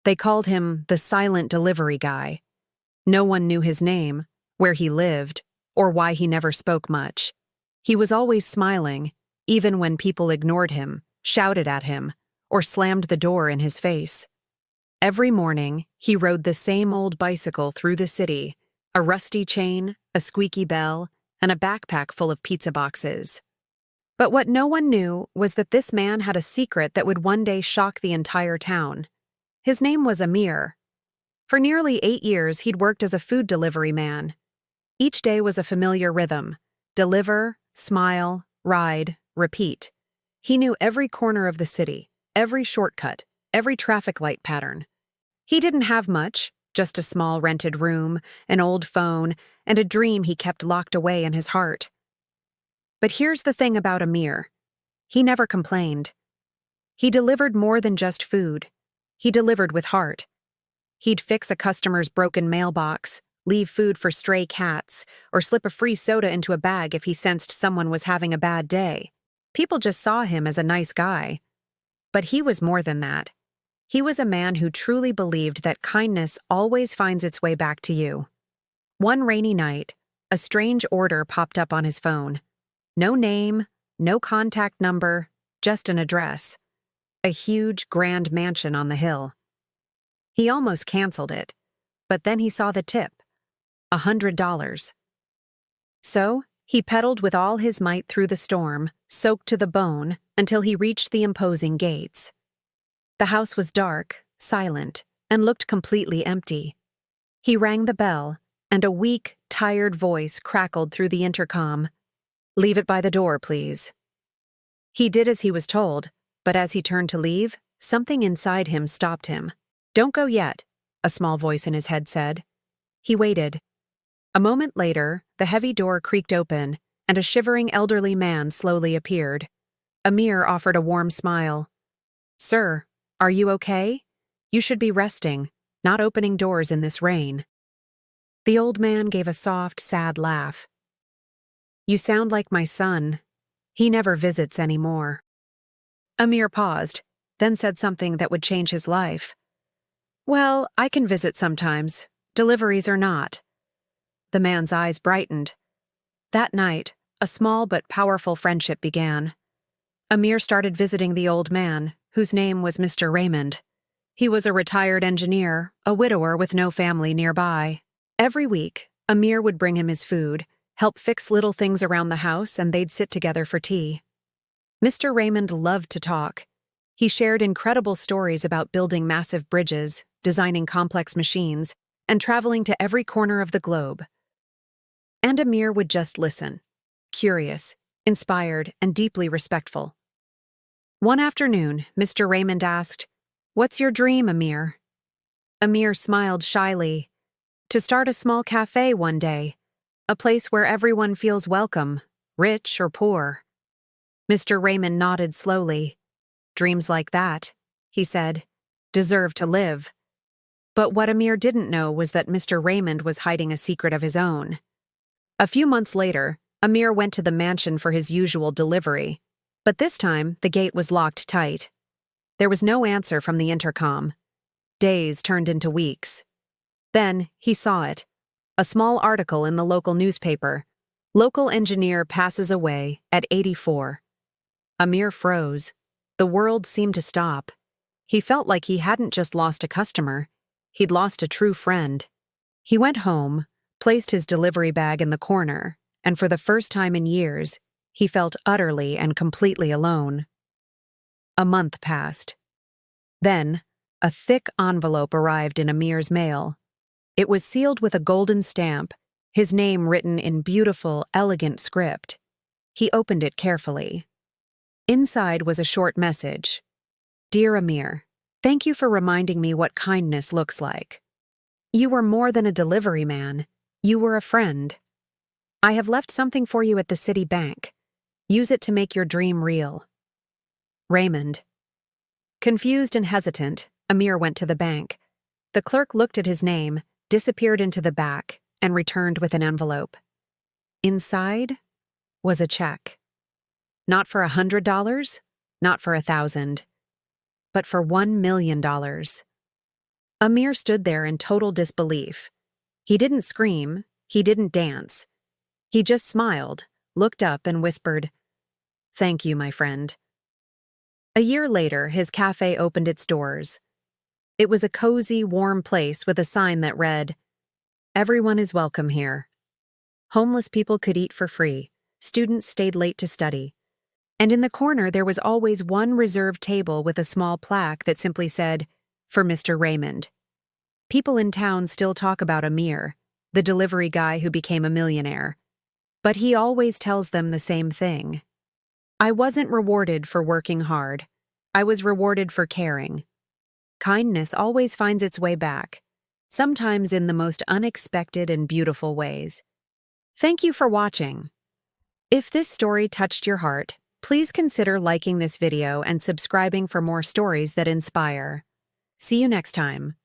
They called him the silent delivery guy. No one knew his name, where he lived, or why he never spoke much. He was always smiling, even when people ignored him, shouted at him, or slammed the door in his face. Every morning, he rode the same old bicycle through the city, a rusty chain, a squeaky bell, and a backpack full of pizza boxes. But what no one knew was that this man had a secret that would one day shock the entire town. His name was Amir. For nearly 8 years, he'd worked as a food delivery man. Each day was a familiar rhythm: deliver, smile, ride, repeat. He knew every corner of the city, every shortcut, every traffic light pattern. He didn't have much, just a small rented room, an old phone, and a dream he kept locked away in his heart. But here's the thing about Amir. He never complained. He delivered more than just food. He delivered with heart. He'd fix a customer's broken mailbox, leave food for stray cats, or slip a free soda into a bag if he sensed someone was having a bad day. People just saw him as a nice guy. But he was more than that. He was a man who truly believed that kindness always finds its way back to you. One rainy night, a strange order popped up on his phone. No name, no contact number, just an address. A huge, grand mansion on the hill. He almost canceled it, but then he saw the tip. $100. So, he pedaled with all his might through the storm, soaked to the bone, until he reached the imposing gates. The house was dark, silent, and looked completely empty. He rang the bell, and a weak, tired voice crackled through the intercom. "Leave it by the door, please." He did as he was told, but as he turned to leave, something inside him stopped him. "Don't go yet," a small voice in his head said. He waited. A moment later, the heavy door creaked open, and a shivering elderly man slowly appeared. Amir offered a warm smile. "Sir, are you okay? You should be resting, not opening doors in this rain." The old man gave a soft, sad laugh. "You sound like my son. He never visits anymore." Amir paused, then said something that would change his life. "Well, I can visit sometimes, deliveries or not." The man's eyes brightened. That night, a small but powerful friendship began. Amir started visiting the old man, whose name was Mr. Raymond. He was a retired engineer, a widower with no family nearby. Every week, Amir would bring him his food, help fix little things around the house, and they'd sit together for tea. Mr. Raymond loved to talk. He shared incredible stories about building massive bridges, designing complex machines, and traveling to every corner of the globe. And Amir would just listen, curious, inspired, and deeply respectful. One afternoon, Mr. Raymond asked, "What's your dream, Amir?" Amir smiled shyly. "To start a small cafe one day, a place where everyone feels welcome, rich or poor." Mr. Raymond nodded slowly. "Dreams like that," he said, "deserve to live." But what Amir didn't know was that Mr. Raymond was hiding a secret of his own. A few months later, Amir went to the mansion for his usual delivery, but this time the gate was locked tight. There was no answer from the intercom. Days turned into weeks. Then he saw it, a small article in the local newspaper. "Local engineer passes away at 84. Amir froze. The world seemed to stop. He felt like he hadn't just lost a customer, he'd lost a true friend. He went home, placed his delivery bag in the corner, and for the first time in years, he felt utterly and completely alone. A month passed. Then, a thick envelope arrived in Amir's mail. It was sealed with a golden stamp, his name written in beautiful, elegant script. He opened it carefully. Inside was a short message. "Dear Amir, thank you for reminding me what kindness looks like. You were more than a delivery man. You were a friend. I have left something for you at the city bank. Use it to make your dream real. Raymond." Confused and hesitant, Amir went to the bank. The clerk looked at his name, disappeared into the back, and returned with an envelope. Inside was a check. Not for $100, not for $1,000, but for $1 million. Amir stood there in total disbelief. He didn't scream, he didn't dance. He just smiled, looked up, and whispered, "Thank you, my friend." A year later, his cafe opened its doors. It was a cozy, warm place with a sign that read, "Everyone is welcome here." Homeless people could eat for free, students stayed late to study, and in the corner there was always one reserved table with a small plaque that simply said, "For Mr. Raymond." People in town still talk about Amir, the delivery guy who became a millionaire. But he always tells them the same thing. "I wasn't rewarded for working hard. I was rewarded for caring." Kindness always finds its way back, sometimes in the most unexpected and beautiful ways. Thank you for watching. If this story touched your heart, please consider liking this video and subscribing for more stories that inspire. See you next time.